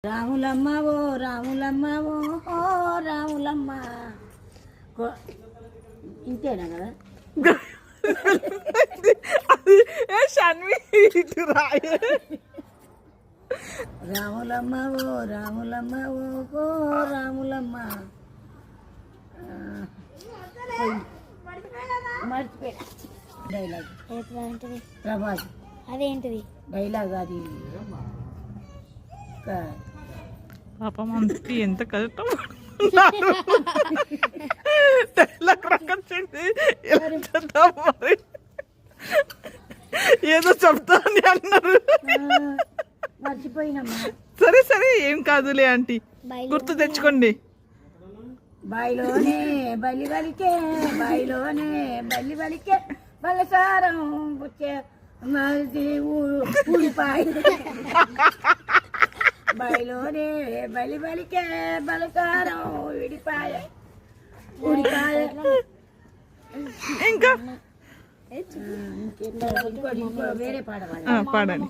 రాములమ్మ ఓ రాములమ్మ ఓ రాములమ్మ ఇంతేనా కదా రాములమ్మ ఓ రాములమ్మ ఓ రాములమ్మ మర్చిపోయా డైలాగ్ ప్రభాస్ అదేంటిది డైలాగ్ అది పాపం అంత ఎంత కష్టం డైలాగ్ రకండి మరి ఏదో చెప్తాని అన్నారు మర్చిపోయినమ్మా సరే సరే ఏం కాదులే ఆంటీ గుర్తు తెచ్చుకోండి బాయిలోనే బలి బలికే బాయిలోనే బలి బలికే బలసారం పుచ్చే మరిది ఊడిపాయ బాయిలోనే బలి బలికే బలసారం విడిపాయ ఊడిపాయ ఇంకా ఇంకో వేరే పాడవాలి పాడండి.